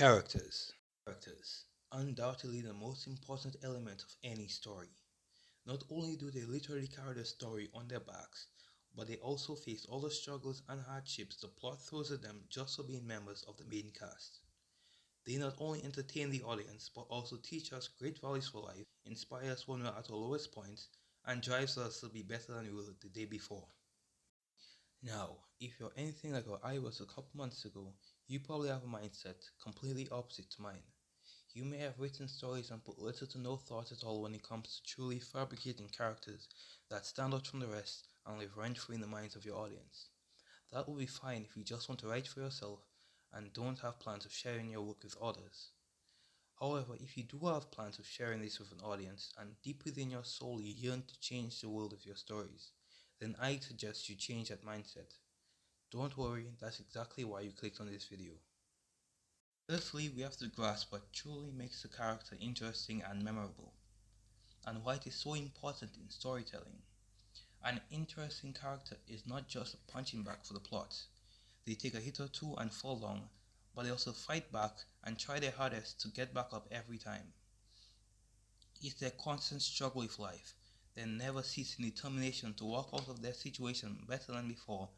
Characters. Characters. Undoubtedly the most important element of any story. Not only do they literally carry the story on their backs, but they also face all the struggles and hardships the plot throws at them just for being members of the main cast. They not only entertain the audience, but also teach us great values for life, inspire us when we're at our lowest points, and drives us to be better than we were the day before. Now, if you're anything like what I was a couple months ago, you probably have a mindset completely opposite to mine. You may have written stories and put little to no thought at all when it comes to truly fabricating characters that stand out from the rest and live rent free in the minds of your audience. That will be fine if you just want to write for yourself and don't have plans of sharing your work with others. However, if you do have plans of sharing this with an audience and deep within your soul you yearn to change the world with your stories, then I suggest you change that mindset. Don't worry, that's exactly why you clicked on this video. Firstly, we have to grasp what truly makes a character interesting and memorable, and why it is so important in storytelling. An interesting character is not just a punching bag for the plot. They take a hit or two and fall down, but they also fight back and try their hardest to get back up every time. It's their constant struggle with life, their never ceasing determination to walk out of their situation better than before,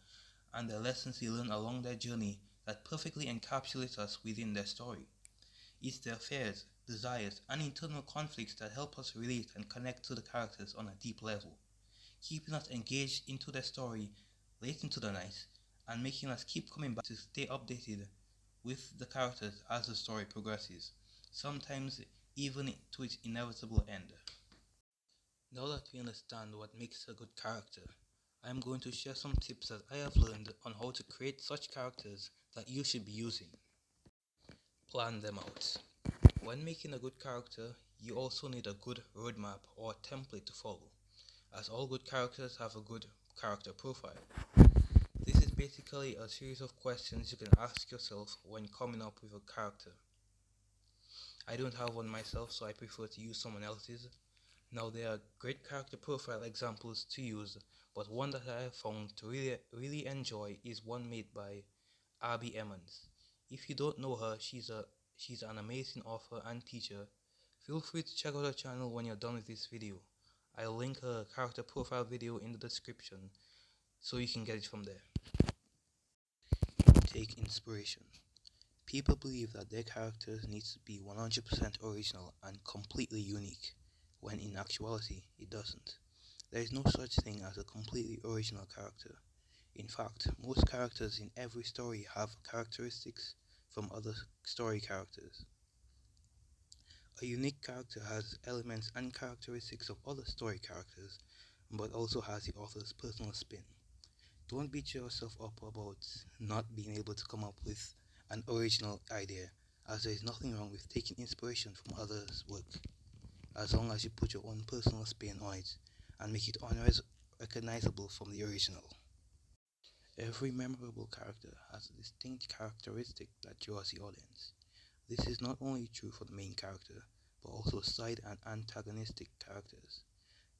and the lessons they learn along their journey that perfectly encapsulate us within their story. It's their fears, desires, and internal conflicts that help us relate and connect to the characters on a deep level, keeping us engaged into their story late into the night, and making us keep coming back to stay updated with the characters as the story progresses, sometimes even to its inevitable end. Now that we understand what makes a good character, I am going to share some tips that I have learned on how to create such characters that you should be using. Plan them out. When making a good character, you also need a good roadmap or template to follow, as all good characters have a good character profile. This is basically a series of questions you can ask yourself when coming up with a character. I don't have one myself, so I prefer to use someone else's. Now there are great character profile examples to use, but one that I have found to really enjoy is one made by Abbie Emmons. If you don't know her, she's an amazing author and teacher. Feel free to check out her channel when you're done with this video. I'll link her character profile video in the description so you can get it from there. Take inspiration. People believe that their characters need to be 100% original and completely unique, when in actuality it doesn't. There is no such thing as a completely original character. In fact, most characters in every story have characteristics from other story characters. A unique character has elements and characteristics of other story characters, but also has the author's personal spin. Don't beat yourself up about not being able to come up with an original idea, as there is nothing wrong with taking inspiration from others' work, as long as you put your own personal spin on it and make it unrecognizable from the original. Every memorable character has a distinct characteristic that draws the audience. This is not only true for the main character, but also side and antagonistic characters.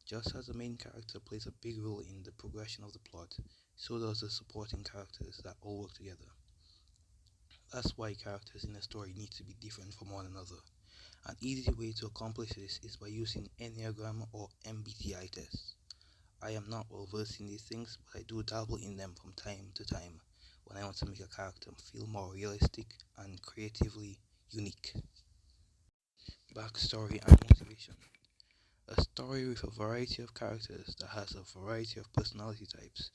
Just as the main character plays a big role in the progression of the plot, so does the supporting characters that all work together. That's why characters in a story need to be different from one another. An easy way to accomplish this is by using Enneagram or MBTI tests. I am not well versed in these things, but I do dabble in them from time to time when I want to make a character feel more realistic and creatively unique. Backstory and motivation. A story with a variety of characters that has a variety of personality types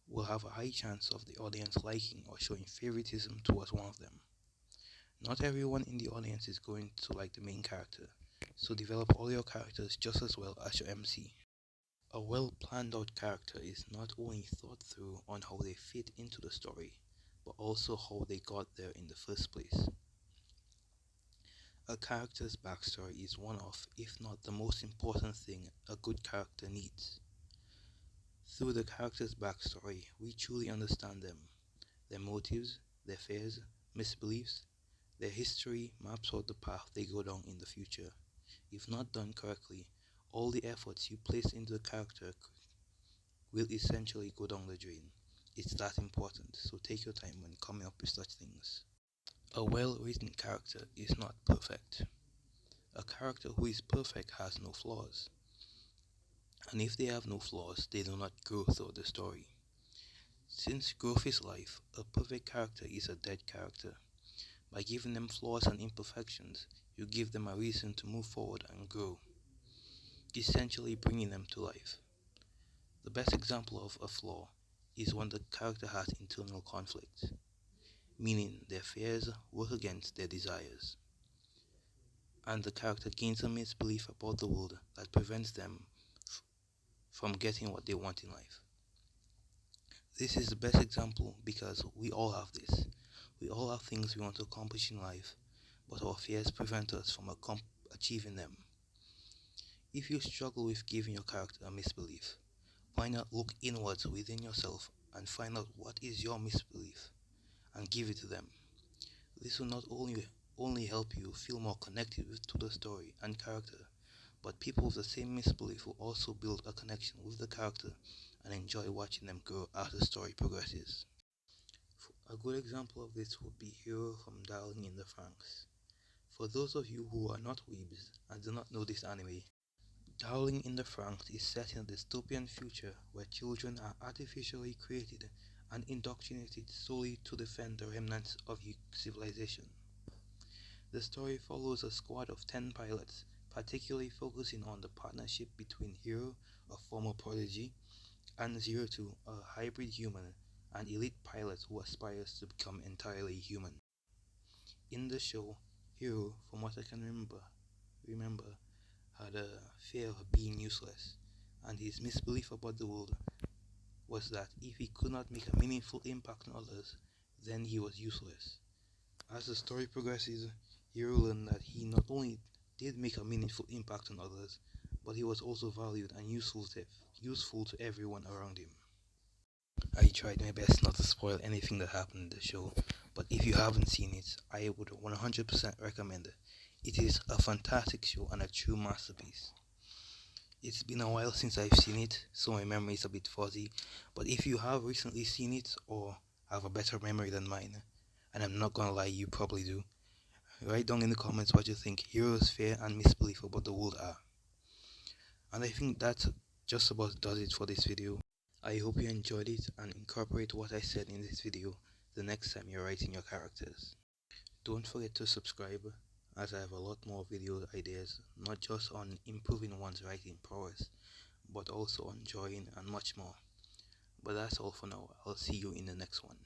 will have a high chance of the audience liking or showing favoritism towards one of them. Not everyone in the audience is going to like the main character, so develop all your characters just as well as your MC. A well planned out character is not only thought through on how they fit into the story, but also how they got there in the first place. A character's backstory is one of, if not the most important thing a good character needs. Through the character's backstory, we truly understand them. Their motives, their fears, misbeliefs, their history maps out the path they go down in the future. If not done correctly, all the efforts you place into the character will essentially go down the drain. It's that important, so take your time when coming up with such things. A well-written character is not perfect. A character who is perfect has no flaws. And if they have no flaws, they do not grow through the story. Since growth is life, a perfect character is a dead character. By giving them flaws and imperfections, you give them a reason to move forward and grow, essentially bringing them to life. The best example of a flaw is when the character has internal conflict, meaning their fears work against their desires, and the character gains a misbelief about the world that prevents them from getting what they want in life. This is the best example because we all have this. We all have things we want to accomplish in life, but our fears prevent us from achieving them. If you struggle with giving your character a misbelief, why not look inwards within yourself and find out what is your misbelief and give it to them. This will not only help you feel more connected to the story and character, but people with the same misbelief will also build a connection with the character and enjoy watching them grow as the story progresses. A good example of this would be Hero from Darling in the Franxx. For those of you who are not weebs and do not know this anime, Darling in the Franxx is set in a dystopian future where children are artificially created and indoctrinated solely to defend the remnants of civilization. The story follows a squad of 10 pilots, particularly focusing on the partnership between Hero, a former prodigy, and Zero Two, a hybrid human and elite pilot who aspires to become entirely human. In the show, Hero, from what I can remember, had a fear of being useless, and his misbelief about the world was that if he could not make a meaningful impact on others, then he was useless. As the story progresses, Hero learned that he not only did make a meaningful impact on others, but he was also valued and useful to everyone around him. I tried my best not to spoil anything that happened in the show, but if you haven't seen it, I would 100% recommend it. It is a fantastic show and a true masterpiece. It's been a while since I've seen it, so my memory is a bit fuzzy, but if you have recently seen it or have a better memory than mine, and I'm not gonna lie, you probably do, write down in the comments what you think Hero's fear and misbelief about the world are. And I think that just about does it for this video. I hope you enjoyed it and incorporate what I said in this video the next time you're writing your characters. Don't forget to subscribe, as I have a lot more video ideas, not just on improving one's writing prowess, but also on drawing and much more. But that's all for now. I'll see you in the next one.